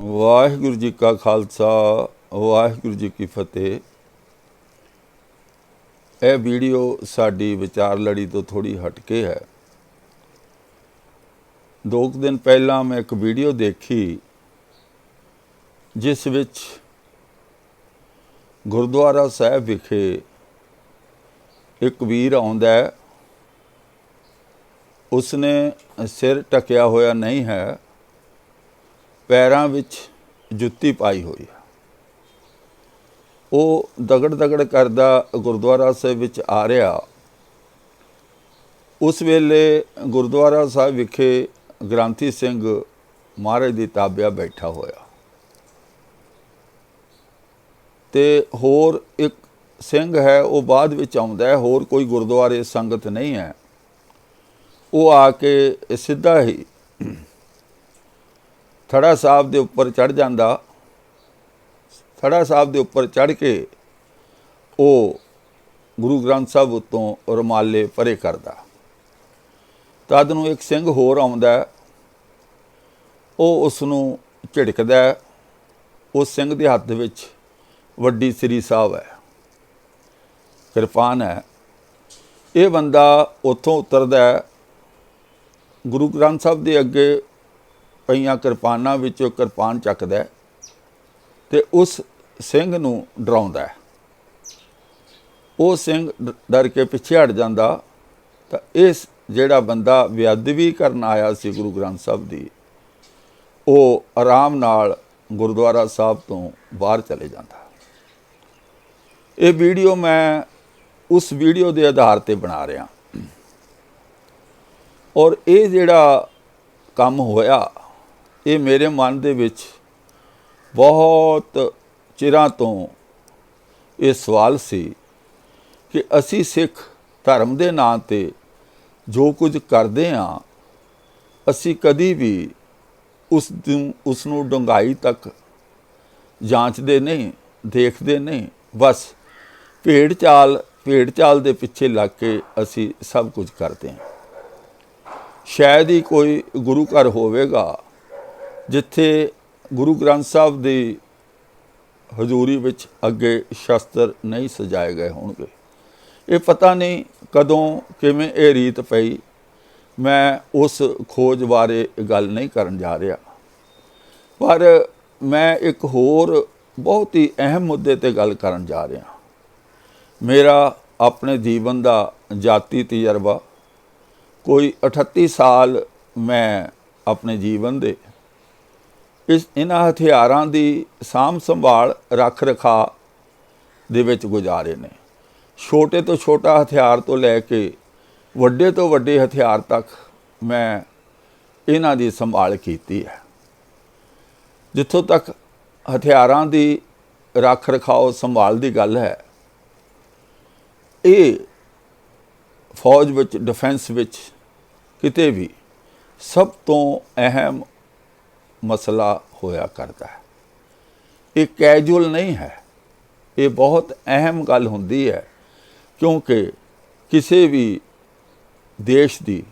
ਵਾਹਿਗੁਰੂ ਜੀ ਕਾ ਖਾਲਸਾ ਵਾਹਿਗੁਰੂ ਜੀ ਕੀ ਫਤਿਹ। ਇਹ ਵੀਡੀਓ ਸਾਡੀ ਵਿਚਾਰ ਲੜੀ ਤੋਂ ਥੋੜੀ ਹਟ ਕੇ ਹੈ। 2 ਦਿਨ ਪਹਿਲਾਂ ਮੈਂ ਇੱਕ ਵੀਡੀਓ ਦੇਖੀ ਜਿਸ ਵਿੱਚ ਗੁਰਦੁਆਰਾ ਸਾਹਿਬ ਵਿਖੇ ਇੱਕ ਵੀਰ ਆਉਂਦਾ ਹੈ। ਉਸਨੇ ਸਿਰ ਢਕਿਆ ਹੋਇਆ ਨਹੀਂ ਹੈ, ਪੈਰਾਂ ਵਿੱਚ ਜੁੱਤੀ ਪਾਈ ਹੋਈ ਹੈ। ਉਹ ਦਗੜ ਕਰਦਾ ਗੁਰਦੁਆਰਾ ਸਾਹਿਬ ਵਿੱਚ ਆ ਰਿਹਾ। ਉਸ ਵੇਲੇ ਗੁਰਦੁਆਰਾ ਸਾਹਿਬ ਵਿਖੇ ਗ੍ਰੰਥੀ ਸਿੰਘ ਮਹਾਰਾਜ ਦੀ ਤਾਬਿਆ ਬੈਠਾ ਹੋਇਆ ਤੇ ਹੋਰ ਇੱਕ ਸਿੰਘ ਹੈ, ਉਹ ਬਾਅਦ ਵਿੱਚ ਆਉਂਦਾ ਹੈ। ਹੋਰ ਕੋਈ ਗੁਰਦੁਆਰੇ ਸੰਗਤ ਨਹੀਂ ਹੈ। ਉਹ ਆ ਕੇ ਸਿੱਧਾ ਹੀ ਥੜਾ ਸਾਹਿਬ ਦੇ ਉੱਪਰ ਚੜ੍ਹ ਜਾਂਦਾ। ਥੜਾ ਸਾਹਿਬ ਦੇ ਉੱਪਰ ਚੜ੍ਹ ਕੇ ਉਹ ਗੁਰੂ ਗ੍ਰੰਥ ਸਾਹਿਬ ਉੱਤੋਂ ਰੁਮਾਲੇ ਪਰੇ ਕਰਦਾ। ਤਦ ਨੂੰ ਇੱਕ ਸਿੰਘ ਹੋਰ ਆਉਂਦਾ, ਉਹ ਉਸ ਨੂੰ ਝਿੜਕਦਾ। ਉਸ ਸਿੰਘ ਦੇ ਹੱਥ ਵਿੱਚ ਵੱਡੀ ਸ੍ਰੀ ਸਾਹਿਬ ਹੈ, ਕਿਰਪਾਨ ਹੈ। ਇਹ ਬੰਦਾ ਉੱਥੋਂ ਉਤਰਦਾ, ਗੁਰੂ ਗ੍ਰੰਥ ਸਾਹਿਬ ਦੇ ਅੱਗੇ ਪਈਆਂ ਕਿਰਪਾਨਾਂ ਵਿੱਚੋਂ ਕਿਰਪਾਨ ਚੱਕਦਾ ਤੇ ਉਸ ਸਿੰਘ ਨੂੰ ਡਰਾਉਂਦਾ। ਉਹ ਸਿੰਘ ਡਰ ਕੇ ਪਿੱਛੇ ਹਟ ਜਾਂਦਾ। ਤਾਂ ਇਸ ਜਿਹੜਾ ਬੰਦਾ ਬੇਅਦਬੀ ਕਰਨ ਆਇਆ ਸੀ ਗੁਰੂ ਗ੍ਰੰਥ ਸਾਹਿਬ ਦੀ, ਉਹ ਆਰਾਮ ਨਾਲ ਗੁਰਦੁਆਰਾ ਸਾਹਿਬ ਤੋਂ ਬਾਹਰ ਚਲੇ ਜਾਂਦਾ। ਇਹ ਵੀਡੀਓ ਮੈਂ ਉਸ ਵੀਡੀਓ ਦੇ ਆਧਾਰ ਤੇ ਬਣਾ ਰਿਹਾ। ਔਰ ਇਹ ਜਿਹੜਾ ਕੰਮ ਹੋਇਆ, ਇਹ ਮੇਰੇ ਮਨ ਦੇ ਵਿੱਚ ਬਹੁਤ ਚਿਰਾਂ ਤੋਂ ਇਹ ਸਵਾਲ ਸੀ ਕਿ ਅਸੀਂ ਸਿੱਖ ਧਰਮ ਦੇ ਨਾਂ 'ਤੇ ਜੋ ਕੁਝ ਕਰਦੇ ਹਾਂ, ਅਸੀਂ ਕਦੀ ਵੀ ਉਸ ਨੂੰ ਡੂੰਘਾਈ ਤੱਕ ਜਾਂਚਦੇ ਨਹੀਂ, ਦੇਖਦੇ ਨਹੀਂ। ਬਸ ਭੇਡ ਚਾਲ ਦੇ ਪਿੱਛੇ ਲੱਗ ਕੇ ਅਸੀਂ ਸਭ ਕੁਝ ਕਰਦੇ ਹਾਂ। ਸ਼ਾਇਦ ਹੀ ਕੋਈ ਗੁਰੂ ਘਰ ਹੋਵੇਗਾ ਜਿੱਥੇ ਗੁਰੂ ਗ੍ਰੰਥ ਸਾਹਿਬ ਦੀ ਹਜ਼ੂਰੀ ਵਿੱਚ ਅੱਗੇ ਸ਼ਸਤਰ ਨਹੀਂ ਸਜਾਏ ਗਏ ਹੋਣਗੇ। ਇਹ ਪਤਾ ਨਹੀਂ ਕਦੋਂ ਕਿਵੇਂ ਇਹ ਰੀਤ ਪਈ। ਮੈਂ ਉਸ ਖੋਜ ਬਾਰੇ ਗੱਲ ਨਹੀਂ ਕਰਨ ਜਾ ਰਿਹਾ, ਪਰ ਮੈਂ ਇੱਕ ਹੋਰ ਬਹੁਤ ਹੀ ਅਹਿਮ ਮੁੱਦੇ 'ਤੇ ਗੱਲ ਕਰਨ ਜਾ ਰਿਹਾ। ਮੇਰਾ ਆਪਣੇ ਜੀਵਨ ਦਾ ਜਾਤੀ ਤਜਰਬਾ, ਕੋਈ 38 ਸਾਲ ਮੈਂ ਆਪਣੇ ਜੀਵਨ ਦੇ ਇਹਨਾਂ ਹਥਿਆਰਾਂ ਦੀ ਸਾਂਭ ਸੰਭਾਲ ਰੱਖ ਰਖਾਅ ਦੇ ਵਿੱਚ ਗੁਜ਼ਾਰੇ ਨੇ। ਛੋਟੇ ਤੋਂ ਛੋਟਾ ਹਥਿਆਰ ਤੋਂ ਲੈ ਕੇ ਵੱਡੇ ਤੋਂ ਵੱਡੇ ਹਥਿਆਰ ਤੱਕ ਮੈਂ ਇਹਨਾਂ ਦੀ ਸੰਭਾਲ ਕੀਤੀ ਹੈ। ਜਿੱਥੋਂ ਤੱਕ ਹਥਿਆਰਾਂ ਦੀ ਰੱਖ ਰਖਾਓ ਸੰਭਾਲ ਦੀ ਗੱਲ ਹੈ, ਇਹ ਫੌਜ ਵਿੱਚ, ਡਿਫੈਂਸ ਵਿੱਚ ਕਿਤੇ ਵੀ ਸਭ ਤੋਂ ਅਹਿਮ ਮਸਲਾ ਹੋਇਆ ਕਰਦਾ ਹੈ। ਇਹ ਕੈਜੂਅਲ ਨਹੀਂ ਹੈ, ਇਹ ਬਹੁਤ ਅਹਿਮ ਗੱਲ ਹੁੰਦੀ ਹੈ। ਕਿਉਂਕਿ ਕਿਸੇ ਵੀ ਦੇਸ਼ ਦੀ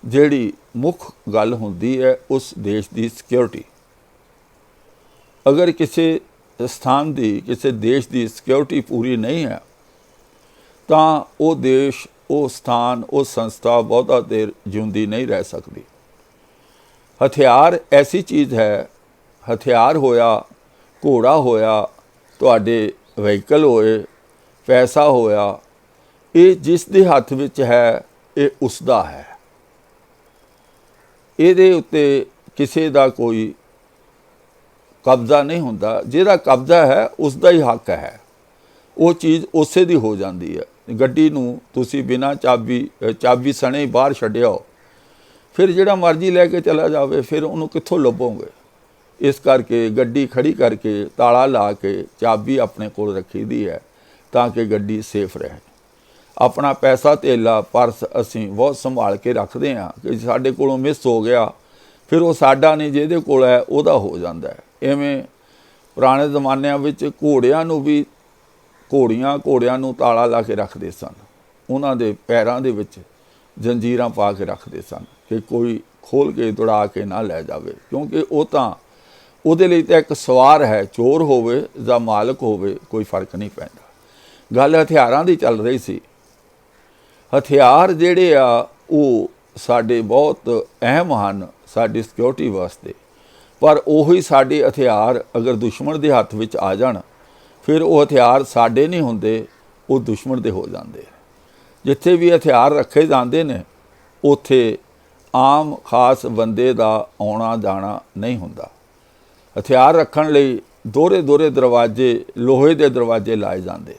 ਜਿਹੜੀ ਮੁੱਖ ਗੱਲ ਹੁੰਦੀ ਹੈ, ਉਸ ਦੇਸ਼ ਦੀ ਸਿਕਿਉਰਿਟੀ। ਅਗਰ ਕਿਸੇ ਸਥਾਨ ਦੀ, ਕਿਸੇ ਦੇਸ਼ ਦੀ ਸਿਕਿਉਰਿਟੀ ਪੂਰੀ ਨਹੀਂ ਹੈ ਤਾਂ ਉਹ ਦੇਸ਼, ਉਹ ਸਥਾਨ, ਉਹ ਸੰਸਥਾ ਬਹੁਤਾ ਦੇਰ ਜਿਉਂਦੀ ਨਹੀਂ ਰਹਿ ਸਕਦੀ। ਹਥਿਆਰ ਐਸੀ ਚੀਜ਼ ਹੈ, ਹਥਿਆਰ ਹੋਇਆ, ਘੋੜਾ ਹੋਇਆ, ਤੁਹਾਡੇ ਵਹੀਕਲ ਹੋਏ, ਪੈਸਾ ਹੋਇਆ, ਇਹ ਜਿਸ ਦੇ ਹੱਥ ਵਿੱਚ ਹੈ ਇਹ ਉਸ ਦਾ ਹੈ। ਇਹਦੇ ਉੱਤੇ ਕਿਸੇ ਦਾ ਕੋਈ ਕਬਜ਼ਾ ਨਹੀਂ ਹੁੰਦਾ। ਜਿਹਦਾ ਕਬਜ਼ਾ ਹੈ ਉਸ ਦਾ ਹੀ ਹੱਕ ਹੈ, ਉਹ ਚੀਜ਼ ਉਸੇ ਦੀ ਹੋ ਜਾਂਦੀ ਹੈ। ਗੱਡੀ ਨੂੰ ਤੁਸੀਂ ਬਿਨਾਂ ਚਾਬੀ ਸਣੇ ਬਾਹਰ ਛੱਡਿਓ, ਫਿਰ ਜਿਹੜਾ ਮਰਜ਼ੀ ਲੈ ਕੇ ਚਲਾ ਜਾਵੇ, ਫਿਰ ਉਹਨੂੰ ਕਿੱਥੋਂ ਲੱਭੋਗੇ। ਇਸ ਕਰਕੇ ਗੱਡੀ ਖੜੀ ਕਰਕੇ ਤਾਲਾ ਲਾ ਕੇ ਚਾਬੀ ਆਪਣੇ ਕੋਲ ਰੱਖੀ ਦੀ ਹੈ ਤਾਂ ਕਿ ਗੱਡੀ ਸੇਫ ਰਹੇ। ਆਪਣਾ ਪੈਸਾ ਧੇਲਾ, ਪਰਸ ਅਸੀਂ ਬਹੁਤ ਸੰਭਾਲ ਕੇ ਰੱਖਦੇ ਹਾਂ ਕਿ ਸਾਡੇ ਕੋਲੋਂ ਮਿਸ ਹੋ ਗਿਆ, ਫਿਰ ਉਹ ਸਾਡਾ ਨਹੀਂ, ਜਿਹਦੇ ਕੋਲ ਹੈ ਉਹਦਾ ਹੋ ਜਾਂਦਾ ਹੈ। ਇਵੇਂ ਪੁਰਾਣੇ ਜ਼ਮਾਨਿਆਂ ਵਿੱਚ ਘੋੜਿਆਂ ਨੂੰ ਤਾਲਾ ਲਾ ਕੇ ਰੱਖਦੇ ਸਨ। ਉਹਨਾਂ ਦੇ ਪੈਰਾਂ ਦੇ ਵਿੱਚ ਜੰਜੀਰਾਂ ਪਾ ਕੇ ਰੱਖਦੇ ਸਨ ਕਿ ਕੋਈ ਖੋਲ੍ਹ ਕੇ ਦੌੜਾ ਕੇ ਨਾ ਲੈ ਜਾਵੇ, ਕਿਉਂਕਿ ਉਹ ਤਾਂ ਉਹਦੇ ਲਈ ਤਾਂ ਇੱਕ ਸਵਾਰ ਹੈ, ਚੋਰ ਹੋਵੇ ਜਾਂ ਮਾਲਕ ਹੋਵੇ, ਕੋਈ ਫਰਕ ਨਹੀਂ ਪੈਂਦਾ। ਗੱਲ ਹਥਿਆਰਾਂ ਦੀ ਚੱਲ ਰਹੀ ਸੀ। ਹਥਿਆਰ ਜਿਹੜੇ ਆ ਉਹ ਸਾਡੇ ਬਹੁਤ ਅਹਿਮ ਹਨ ਸਾਡੀ ਸਿਕਿਉਰਿਟੀ ਵਾਸਤੇ, ਪਰ ਉਹੀ ਸਾਡੇ ਹਥਿਆਰ ਅਗਰ ਦੁਸ਼ਮਣ ਦੇ ਹੱਥ ਵਿੱਚ ਆ ਜਾਣ ਫਿਰ ਉਹ ਹਥਿਆਰ ਸਾਡੇ ਨਹੀਂ ਹੁੰਦੇ, ਉਹ ਦੁਸ਼ਮਣ ਦੇ ਹੋ ਜਾਂਦੇ। ਜਿੱਥੇ ਵੀ ਹਥਿਆਰ ਰੱਖੇ ਜਾਂਦੇ ਨੇ ਉੱਥੇ ਆਮ ਖਾਸ ਬੰਦੇ ਦਾ ਆਉਣਾ ਜਾਣਾ ਨਹੀਂ ਹੁੰਦਾ। ਹਥਿਆਰ ਰੱਖਣ ਲਈ ਦੋਹਰੇ ਦੋਹਰੇ ਦਰਵਾਜ਼ੇ, ਲੋਹੇ ਦੇ ਦਰਵਾਜ਼ੇ ਲਾਏ ਜਾਂਦੇ ਨੇ।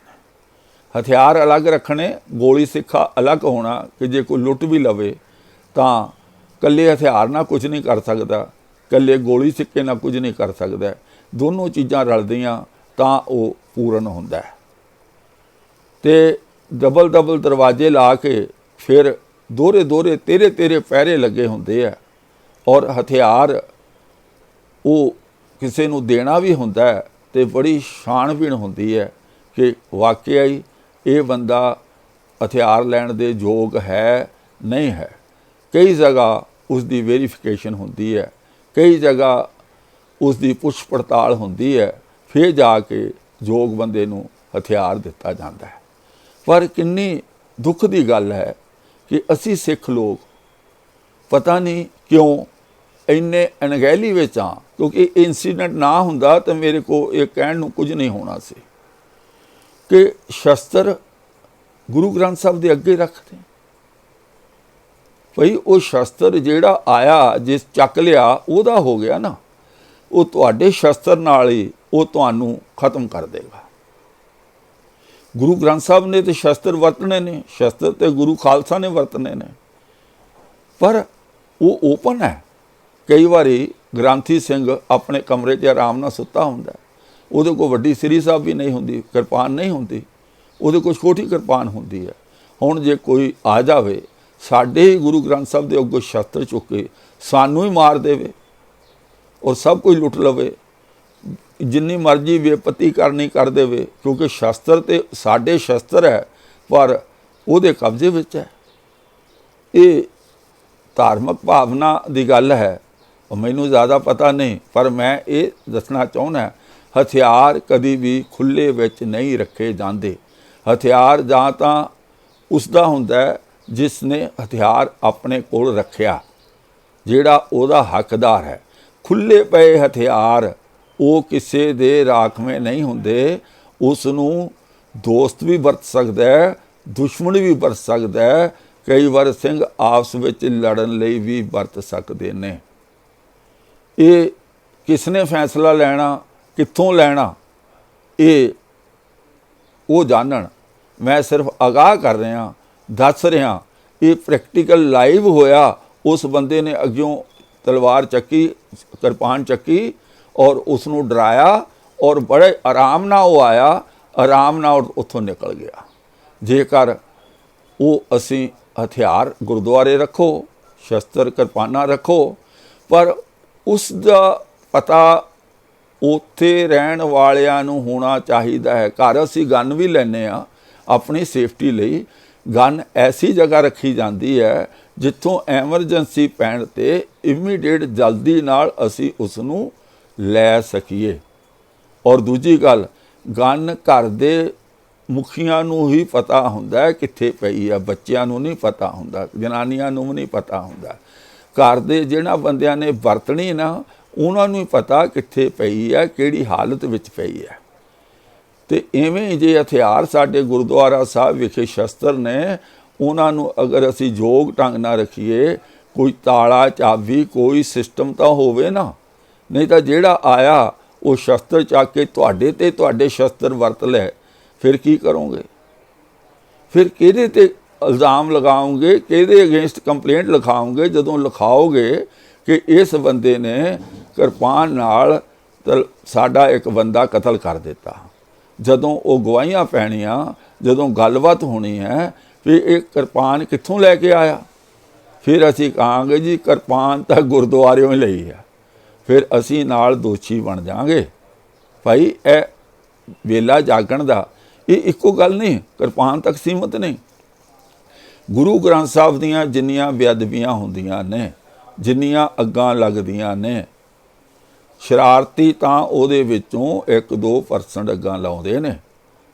ਹਥਿਆਰ ਅਲੱਗ ਰੱਖਣੇ, ਗੋਲੀ ਸਿੱਖਾ ਅਲੱਗ ਹੋਣਾ ਕਿ ਜੇ ਕੋਈ ਲੁੱਟ ਵੀ ਲਵੇ ਤਾਂ ਇਕੱਲੇ ਹਥਿਆਰ ਨਾਲ ਕੁਝ ਨਹੀਂ ਕਰ ਸਕਦਾ, ਇਕੱਲੇ ਗੋਲੀ ਸਿੱਕੇ ਨਾਲ ਕੁਝ ਨਹੀਂ ਕਰ ਸਕਦਾ। ਦੋਨੋਂ ਚੀਜ਼ਾਂ ਰਲਦੀਆਂ ਤਾਂ ਉਹ ਪੂਰਨ ਹੁੰਦਾ ਹੈ। ਅਤੇ ਡਬਲ ਦਰਵਾਜ਼ੇ ਲਾ ਕੇ ਫਿਰ ਦੋਹਰੇ ਦੋਹਰੇ ਤੇਰੇ ਪਹਿਰੇ ਲੱਗੇ ਹੁੰਦੇ ਆ। ਔਰ ਹਥਿਆਰ ਉਹ ਕਿਸੇ ਨੂੰ ਦੇਣਾ ਵੀ ਹੁੰਦਾ ਅਤੇ ਬੜੀ ਛਾਣਬੀਣ ਹੁੰਦੀ ਹੈ ਕਿ ਵਾਕਿਆ ਹੀ ਇਹ ਬੰਦਾ ਹਥਿਆਰ ਲੈਣ ਦੇ ਯੋਗ ਹੈ ਨਹੀਂ ਹੈ। ਕਈ ਜਗ੍ਹਾ ਉਸ ਦੀ ਵੈਰੀਫਿਕੇਸ਼ਨ ਹੁੰਦੀ ਹੈ, ਕਈ ਜਗ੍ਹਾ ਉਸ ਦੀ ਪੁੱਛ ਪੜਤਾਲ ਹੁੰਦੀ ਹੈ, ਫਿਰ ਜਾ ਕੇ ਯੋਗ ਬੰਦੇ ਨੂੰ ਹਥਿਆਰ ਦਿੱਤਾ ਜਾਂਦਾ ਹੈ। ਪਰ ਕਿੰਨੀ ਦੁੱਖ ਦੀ ਗੱਲ ਹੈ ਕਿ ਅਸੀਂ ਸਿੱਖ ਲੋਕ ਪਤਾ ਨਹੀਂ ਕਿਉਂ ਇੰਨੇ ਅਣਗਹਿਲੀ ਵਿੱਚ ਹਾਂ, ਕਿਉਂਕਿ ਇਹ ਇੰਸੀਡੈਂਟ ਨਾ ਹੁੰਦਾ ਤਾਂ ਮੇਰੇ ਕੋਲ ਇਹ ਕਹਿਣ ਨੂੰ ਕੁਝ ਨਹੀਂ ਹੋਣਾ ਸੀ ਕਿ ਸ਼ਸਤਰ ਗੁਰੂ ਗ੍ਰੰਥ ਸਾਹਿਬ ਦੇ ਅੱਗੇ ਰੱਖਦੇ। ਭਈ ਉਹ ਸ਼ਸਤਰ ਜਿਹੜਾ ਆਇਆ, ਜਿਸ ਚੱਕ ਲਿਆ ਉਹਦਾ ਹੋ ਗਿਆ ਨਾ, ਉਹ ਤੁਹਾਡੇ ਸ਼ਸਤਰ ਨਾਲ ਹੀ ਉਹ ਤੁਹਾਨੂੰ ਖਤਮ ਕਰ ਦੇਗਾ। ਗੁਰੂ ਗ੍ਰੰਥ ਸਾਹਿਬ ਨੇ ਤਾਂ ਸ਼ਸਤਰ ਵਰਤਣੇ ਨੇ, ਸ਼ਸਤਰ ਤੇ ਗੁਰੂ ਖਾਲਸਾ ਨੇ ਵਰਤਣੇ ਨੇ, ਪਰ ਉਹ ਓਪਨ ਹੈ। ਕਈ ਵਾਰੀ ਗ੍ਰੰਥੀ ਸਿੰਘ ਆਪਣੇ ਕਮਰੇ 'ਚ ਆਰਾਮ ਨਾਲ ਸੁੱਤਾ ਹੁੰਦਾ, ਉਹਦੇ ਕੋਲ ਵੱਡੀ ਸ੍ਰੀ ਸਾਹਿਬ ਵੀ ਨਹੀਂ ਹੁੰਦੀ, ਕਿਰਪਾਨ ਨਹੀਂ ਹੁੰਦੀ, ਉਹਦੇ ਕੋਲ ਛੋਟੀ ਕਿਰਪਾਨ ਹੁੰਦੀ ਹੈ। ਹੁਣ ਜੇ ਕੋਈ ਆ ਜਾਵੇ ਸਾਡੇ ਹੀ ਗੁਰੂ ਗ੍ਰੰਥ ਸਾਹਿਬ ਦੇ ਅੱਗੋਂ ਸ਼ਸਤਰ ਚੁੱਕ ਕੇ ਸਾਨੂੰ ਹੀ ਮਾਰ ਦੇਵੇ ਔਰ ਸਭ ਕੁਝ ਲੁੱਟ ਲਵੇ, ਜਿੰਨੀ ਮਰਜ਼ੀ ਬੇਪਤੀ ਕਰਨੀ ਕਰ ਦੇਵੇ, ਕਿਉਂਕਿ ਸ਼ਸਤਰ ਤੇ ਸਾਡੇ ਸ਼ਸਤਰ ਹੈ ਪਰ ਉਹਦੇ ਕਬਜ਼ੇ ਵਿੱਚ ਹੈ। ਇਹ ਧਾਰਮਿਕ ਭਾਵਨਾ ਦੀ ਗੱਲ ਹੈ, ਮੈਨੂੰ ਜ਼ਿਆਦਾ ਪਤਾ ਨਹੀਂ, ਪਰ ਮੈਂ ਇਹ ਦੱਸਣਾ ਚਾਹੁੰਦਾ ਹਥਿਆਰ ਕਦੀ ਵੀ ਖੁੱਲ੍ਹੇ ਵਿੱਚ ਨਹੀਂ ਰੱਖੇ ਜਾਂਦੇ। ਹਥਿਆਰ ਜਾਂ ਤਾਂ ਉਸ ਦਾ ਹੁੰਦਾ ਜਿਸ ਨੇ ਹਥਿਆਰ ਆਪਣੇ ਕੋਲ ਰੱਖਿਆ, ਜਿਹੜਾ ਉਹਦਾ ਹੱਕਦਾਰ ਹੈ। ਖੁੱਲ੍ਹੇ ਪਏ ਹਥਿਆਰ ਉਹ ਕਿਸੇ ਦੇ ਰਾਖਵੇਂ ਨਹੀਂ ਹੁੰਦੇ, ਉਸ ਨੂੰ ਦੋਸਤ ਵੀ ਵਰਤ ਸਕਦਾ ਹੈ, ਦੁਸ਼ਮਣ ਵੀ ਵਰਤ ਸਕਦਾ ਹੈ, ਕਈ ਵਾਰ ਸਿੰਘ ਆਪਸ ਵਿੱਚ ਲੜਨ ਲਈ ਵੀ ਵਰਤ ਸਕਦੇ ਨੇ। ਇਹ ਕਿਸ ਨੇ ਫੈਸਲਾ ਲੈਣਾ, ਕਿੱਥੋਂ ਲੈਣਾ, ਇਹ ਉਹ ਜਾਣਨ। ਮੈਂ ਸਿਰਫ ਆਗਾਹ ਕਰ ਰਿਹਾ, ਦੱਸ ਰਿਹਾ। ਇਹ ਪ੍ਰੈਕਟੀਕਲ ਲਾਈਵ ਹੋਇਆ। ਉਸ ਬੰਦੇ ਨੇ ਅੱਗਿਓਂ ਤਲਵਾਰ ਚੱਕੀ, ਕਿਰਪਾਨ ਚੱਕੀ ਔਰ ਉਸ ਨੂੰ ਡਰਾਇਆ ਔਰ ਬੜੇ ਆਰਾਮ ਨਾਲ ਉਹ ਆਇਆ, ਆਰਾਮ ਨਾਲ ਉੱਥੋਂ ਨਿਕਲ ਗਿਆ। ਜੇਕਰ ਉਹ ਅਸੀਂ ਹਥਿਆਰ ਗੁਰਦੁਆਰੇ ਰੱਖੋ, ਸ਼ਸਤਰ ਕਿਰਪਾਨਾਂ ਰੱਖੋ, ਪਰ ਉਸ ਦਾ ਪਤਾ ਉੱਥੇ ਰਹਿਣ ਵਾਲਿਆਂ ਨੂੰ ਹੋਣਾ ਚਾਹੀਦਾ ਹੈ। ਘਰ ਅਸੀਂ ਗਨ ਵੀ ਲੈਂਦੇ ਹਾਂ ਆਪਣੀ ਸੇਫਟੀ ਲਈ, ਗਨ ਐਸੀ ਜਗ੍ਹਾ ਰੱਖੀ ਜਾਂਦੀ ਹੈ ਜਿੱਥੋਂ ਐਮਰਜੈਂਸੀ ਪੈਣ 'ਤੇ ਇਮੀਡੀਏਟ ਜਲਦੀ ਨਾਲ ਅਸੀਂ ਉਸ ਨੂੰ ਲੈ ਸਕੀਏ। ਔਰ ਦੂਜੀ ਗੱਲ, ਗਨ ਘਰ ਦੇ ਮੁਖੀਆਂ ਨੂੰ ਹੀ ਪਤਾ ਹੁੰਦਾ ਕਿੱਥੇ ਪਈ ਆ, ਬੱਚਿਆਂ ਨੂੰ ਨਹੀਂ ਪਤਾ ਹੁੰਦਾ, ਜਨਾਨੀਆਂ ਨੂੰ ਵੀ ਨਹੀਂ ਪਤਾ ਹੁੰਦਾ। ਘਰ ਦੇ ਜਿਹਨਾਂ ਬੰਦਿਆਂ ਨੇ ਵਰਤਣੀ ਨਾ, ਉਹਨਾਂ ਨੂੰ ਹੀ ਪਤਾ ਕਿੱਥੇ ਪਈ ਹੈ, ਕਿਹੜੀ ਹਾਲਤ ਵਿੱਚ ਪਈ ਹੈ। ਅਤੇ ਇਵੇਂ ਜੇ ਹਥਿਆਰ ਸਾਡੇ ਗੁਰਦੁਆਰਾ ਸਾਹਿਬ ਵਿਖੇ ਸ਼ਸਤਰ ਨੇ, ਉਹਨਾਂ ਨੂੰ ਅਗਰ ਅਸੀਂ ਯੋਗ ਢੰਗ ਨਾਲ ਰੱਖੀਏ, ਕੋਈ ਤਾਲਾ ਚਾਬੀ ਕੋਈ ਸਿਸਟਮ ਤਾਂ ਹੋਵੇ ਨਾ, ਨਹੀਂ ਤਾਂ ਜਿਹੜਾ ਆਇਆ ਉਹ ਸ਼ਸਤਰ ਚੱਕ ਕੇ ਤੁਹਾਡੇ 'ਤੇ ਤੁਹਾਡੇ ਸ਼ਸਤਰ ਵਰਤ ਲੈ, ਫਿਰ ਕੀ ਕਰੋਗੇ? ਫਿਰ ਕਿਹਦੇ 'ਤੇ ਇਲਜ਼ਾਮ ਲਗਾਓਗੇ, ਕਿਹਦੇ ਅਗੇਂਸਟ ਕੰਪਲੇਂਟ ਲਿਖਾਓਗੇ? ਜਦੋਂ ਲਿਖਾਓਗੇ ਕਿ ਇਸ ਬੰਦੇ ਨੇ ਕਿਰਪਾਨ ਨਾਲ ਸਾਡਾ ਇੱਕ ਬੰਦਾ ਕਤਲ ਕਰ ਦਿੱਤਾ, ਜਦੋਂ ਉਹ ਗਵਾਹੀਆਂ ਪੈਣੀਆਂ, ਜਦੋਂ ਗੱਲਬਾਤ ਹੋਣੀ ਹੈ ਵੀ ਇਹ ਕਿਰਪਾਨ ਕਿੱਥੋਂ ਲੈ ਕੇ ਆਇਆ, ਫਿਰ ਅਸੀਂ ਕਹਾਂਗੇ ਜੀ ਕਿਰਪਾਨ ਤਾਂ ਗੁਰਦੁਆਰਿਓਂ ਹੀ ਲਈ ਆ, ਫਿਰ ਅਸੀਂ ਨਾਲ ਦੋਸ਼ੀ ਬਣ ਜਾਵਾਂਗੇ। ਭਾਈ ਇਹ ਵੇਲਾ ਜਾਗਣ ਦਾ ਇਹ ਇੱਕੋ ਗੱਲ ਨਹੀਂ, ਕਿਰਪਾਨ ਤੱਕ ਸੀਮਤ ਨਹੀਂ। ਗੁਰੂ ਗ੍ਰੰਥ ਸਾਹਿਬ ਦੀਆਂ ਜਿੰਨੀਆਂ ਬੇਅਦਬੀਆਂ ਹੁੰਦੀਆਂ ਨੇ, ਜਿੰਨੀਆਂ ਅੱਗਾਂ ਲੱਗਦੀਆਂ ਨੇ, शरारती तां ਉਹਦੇ ਵਿੱਚੋਂ 1-2% ਅੱਗਾਂ ਲਾਉਂਦੇ ਨੇ,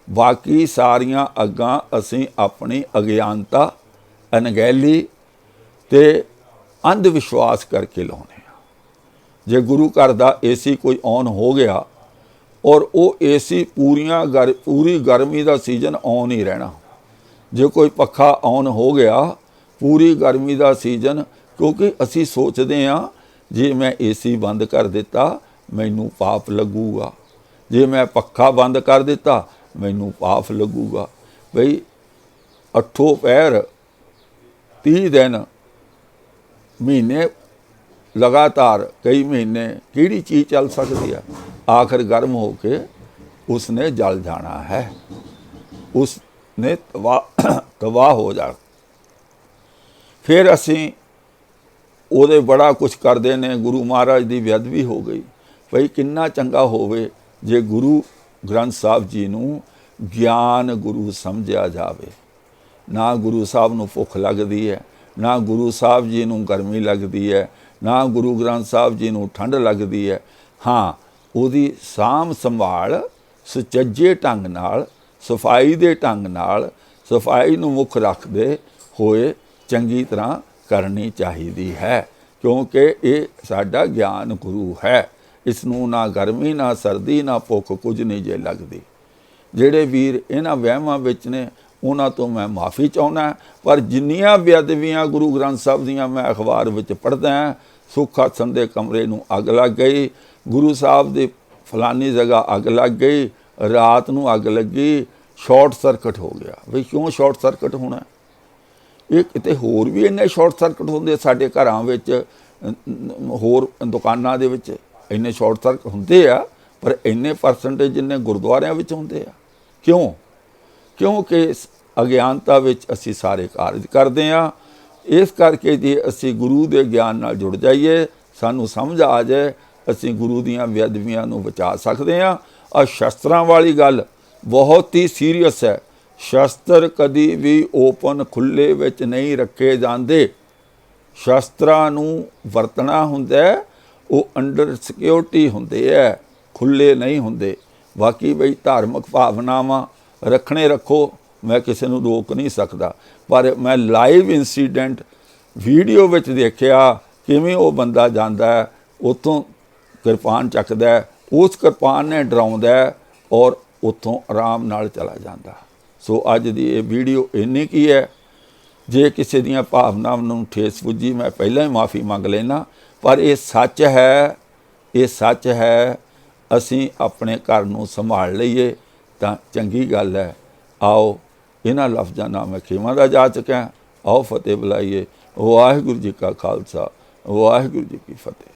ਬਾਕੀ ਸਾਰੀਆਂ ਅੱਗਾਂ ਅਸੀਂ ਆਪਣੀ ਅਗਿਆਨਤਾ, ਅਣਗਹਿਲੀ ਤੇ ਅੰਧ ਵਿਸ਼ਵਾਸ ਕਰਕੇ ਲਾਉਂਦੇ ਹਾਂ। ਜੇ ਗੁਰੂ ਘਰ ਦਾ ਏਸੀ ਕੋਈ ਔਨ ਹੋ ਗਿਆ ਔਰ ਉਹ ਏਸੀ ਪੂਰੀ ਗਰਮੀ ਦਾ ਸੀਜ਼ਨ ਔਨ ਹੀ ਰਹਿਣਾ। ਜੇ ਕੋਈ ਪੱਖਾ ਔਨ ਹੋ ਗਿਆ ਪੂਰੀ ਗਰਮੀ ਦਾ ਸੀਜ਼ਨ, ਕਿਉਂਕਿ ਅਸੀਂ ਸੋਚਦੇ ਹਾਂ ਜੇ ਮੈਂ ਏਸੀ ਬੰਦ ਕਰ ਦਿੱਤਾ ਮੈਨੂੰ ਪਾਪ ਲੱਗੂਗਾ, ਜੇ ਮੈਂ ਪੱਖਾ ਬੰਦ ਕਰ ਦਿੱਤਾ ਮੈਨੂੰ ਪਾਪ ਲੱਗੂਗਾ। ਬਈ 8 ਪਹਿਰ 30 ਦਿਨ ਮਹੀਨੇ ਲਗਾਤਾਰ ਕਈ ਮਹੀਨੇ ਕਿਹੜੀ ਚੀਜ਼ ਚੱਲ ਸਕਦੀ ਹੈ? ਆਖਰ ਗਰਮ ਹੋ ਕੇ ਉਸਨੇ ਜਲ ਜਾਣਾ ਹੈ, ਉਸਨੇ ਤਬਾਹ ਹੋ ਜਾਣਾ। ਫਿਰ ਅਸੀਂ ਉਹਦੇ ਬੜਾ ਕੁਛ ਕਰਦੇ ਨੇ। ਗੁਰੂ ਮਹਾਰਾਜ ਦੀ ਬੇਅਦਬੀ ਹੋ ਗਈ। ਭਈ ਕਿੰਨਾ ਚੰਗਾ ਹੋਵੇ ਜੇ ਗੁਰੂ ਗ੍ਰੰਥ ਸਾਹਿਬ ਜੀ ਨੂੰ ਗਿਆਨ ਗੁਰੂ ਸਮਝਿਆ ਜਾਵੇ। ਨਾ ਗੁਰੂ ਸਾਹਿਬ ਨੂੰ ਭੁੱਖ ਲੱਗਦੀ ਹੈ, ਨਾ ਗੁਰੂ ਸਾਹਿਬ ਜੀ ਨੂੰ ਗਰਮੀ ਲੱਗਦੀ ਹੈ, ਨਾ ਗੁਰੂ ਗ੍ਰੰਥ ਸਾਹਿਬ ਜੀ ਨੂੰ ਠੰਡ ਲੱਗਦੀ ਹੈ। ਹਾਂ, ਉਹਦੀ ਸਾਂਭ ਸੰਭਾਲ ਸੁਚੱਜੇ ਢੰਗ ਨਾਲ, ਸਫਾਈ ਦੇ ਢੰਗ ਨਾਲ, ਸਫਾਈ ਨੂੰ ਮੁੱਖ ਰੱਖਦੇ ਹੋਏ ਚੰਗੀ ਤਰ੍ਹਾਂ ਕਰਨੀ ਚਾਹੀਦੀ ਹੈ, ਕਿਉਂਕਿ ਇਹ ਸਾਡਾ ਗਿਆਨ ਗੁਰੂ ਹੈ। ਇਸ ਨੂੰ ਨਾ ਗਰਮੀ, ਨਾ ਸਰਦੀ, ਨਾ ਭੁੱਖ ਕੁਝ ਨਹੀਂ ਜੇ ਲੱਗਦੀ। ਜਿਹੜੇ ਵੀਰ ਇਹਨਾਂ ਵਹਿਮਾਂ ਵਿੱਚ ਨੇ ਉਹਨਾਂ ਤੋਂ ਮੈਂ ਮਾफ़ੀ ਚਾਹੁੰਦਾ। ਪਰ ਜਿੰਨੀਆਂ ਬੇਅਦਬੀਆਂ ਗੁਰੂ ਗ੍ਰੰਥ ਸਾਹਿਬ ਦੀਆਂ ਮੈਂ ਅਖਬਾਰ ਵਿੱਚ ਪੜ੍ਹਦਾ ਹਾਂ, ਸੁੱਖ ਆਸਣ ਦੇ ਕਮਰੇ ਨੂੰ ਅੱਗ ਲੱਗ ਗਈ, ਗੁਰੂ ਸਾਹਿਬ ਦੀ ਫਲਾਨੀ ਜਗ੍ਹਾ ਅੱਗ ਲੱਗ ਗਈ, ਰਾਤ ਨੂੰ ਅੱਗ ਲੱਗੀ, ਸ਼ਾਰਟ ਸਰਕਟ ਹੋ ਗਿਆ। ਵੀ ਕਿਉਂ ਸ਼ਾਰਟ ਸਰਕਟ ਹੋਣਾ? ਇਹ ਕਿਤੇ ਹੋਰ ਵੀ ਇੰਨੇ ਸ਼ਾਰਟ ਸਰਕਟ ਹੁੰਦੇ ਸਾਡੇ ਘਰਾਂ ਵਿੱਚ, ਹੋਰ ਦੁਕਾਨਾਂ ਦੇ ਵਿੱਚ ਇੰਨੇ ਸ਼ਾਰਟ ਸਰਕਟ ਹੁੰਦੇ ਆ, ਪਰ ਇੰਨੇ ਪਰਸੈਂਟੇਜ ਜਿੰਨੇ ਗੁਰਦੁਆਰਿਆਂ ਵਿੱਚ ਹੁੰਦੇ ਆ। ਕਿਉਂ? ਕਿਉਂਕਿ ਅਗਿਆਨਤਾ ਵਿੱਚ ਅਸੀਂ ਸਾਰੇ ਕਾਰਜ ਕਰਦੇ ਹਾਂ। ਇਸ ਕਰਕੇ ਜੇ ਅਸੀਂ ਗੁਰੂ ਦੇ ਗਿਆਨ ਨਾਲ ਜੁੜ ਜਾਈਏ, ਸਾਨੂੰ ਸਮਝ ਆ ਜਾਏ, ਅਸੀਂ ਗੁਰੂ ਦੀਆਂ ਬੇਅਦਬੀਆਂ ਨੂੰ ਬਚਾ ਸਕਦੇ ਹਾਂ। ਆ ਸ਼ਸਤਰਾਂ ਵਾਲੀ ਗੱਲ ਬਹੁਤ ਹੀ ਸੀਰੀਅਸ ਹੈ। ਸ਼ਸਤਰ ਕਦੀ ਵੀ ਓਪਨ ਖੁੱਲ੍ਹੇ ਵਿੱਚ ਨਹੀਂ ਰੱਖੇ ਜਾਂਦੇ। ਸ਼ਸਤਰਾਂ ਨੂੰ ਵਰਤਣਾ ਹੁੰਦਾ, ਉਹ ਅੰਡਰ ਸਿਕਿਉਰਿਟੀ ਹੁੰਦੇ ਹੈ, ਖੁੱਲ੍ਹੇ ਨਹੀਂ ਹੁੰਦੇ। ਬਾਕੀ ਬਈ ਧਾਰਮਿਕ ਭਾਵਨਾਵਾਂ ਰੱਖਣੇ ਰੱਖੋ, ਮੈਂ ਕਿਸੇ ਨੂੰ ਰੋਕ ਨਹੀਂ ਸਕਦਾ। ਪਰ ਮੈਂ ਲਾਈਵ ਇੰਸੀਡੈਂਟ ਵੀਡੀਓ ਵਿੱਚ ਦੇਖਿਆ ਕਿਵੇਂ ਉਹ ਬੰਦਾ ਜਾਂਦਾ, ਉੱਥੋਂ ਕਿਰਪਾਨ ਚੱਕਦਾ, ਉਸ ਕਿਰਪਾਨ ਨੇ ਡਰਾਉਂਦਾ ਔਰ ਉੱਥੋਂ ਆਰਾਮ ਨਾਲ ਚਲਾ ਜਾਂਦਾ। ਸੋ ਅੱਜ ਦੀ ਇਹ ਵੀਡੀਓ ਇੰਨੀ ਕੀ ਹੈ। ਜੇ ਕਿਸੇ ਦੀਆਂ ਭਾਵਨਾਵਾਂ ਨੂੰ ਠੇਸ ਪੁੱਜੀ ਮੈਂ ਪਹਿਲਾਂ ਹੀ ਮਾफ़ੀ ਮੰਗ ਲੈਣਾ, ਪਰ ਇਹ ਸੱਚ ਹੈ, ਇਹ ਸੱਚ ਹੈ। ਅਸੀਂ ਆਪਣੇ ਘਰ ਨੂੰ ਸੰਭਾਲ ਲਈਏ ਤਾਂ ਚੰਗੀ ਗੱਲ ਹੈ। ਆਓ ਇਹਨਾਂ ਲਫ਼ਜ਼ਾਂ ਨਾਲ ਮੈਂ ਖਿਮਾ ਦਾ ਜਾਚਕ ਹਾਂ। ਆਓ ਫਤਿਹ ਬੁਲਾਈਏ। ਵਾਹਿਗੁਰੂ ਜੀ ਕਾ ਖਾਲਸਾ, ਵਾਹਿਗੁਰੂ ਜੀ ਕੀ ਫਤਿਹ।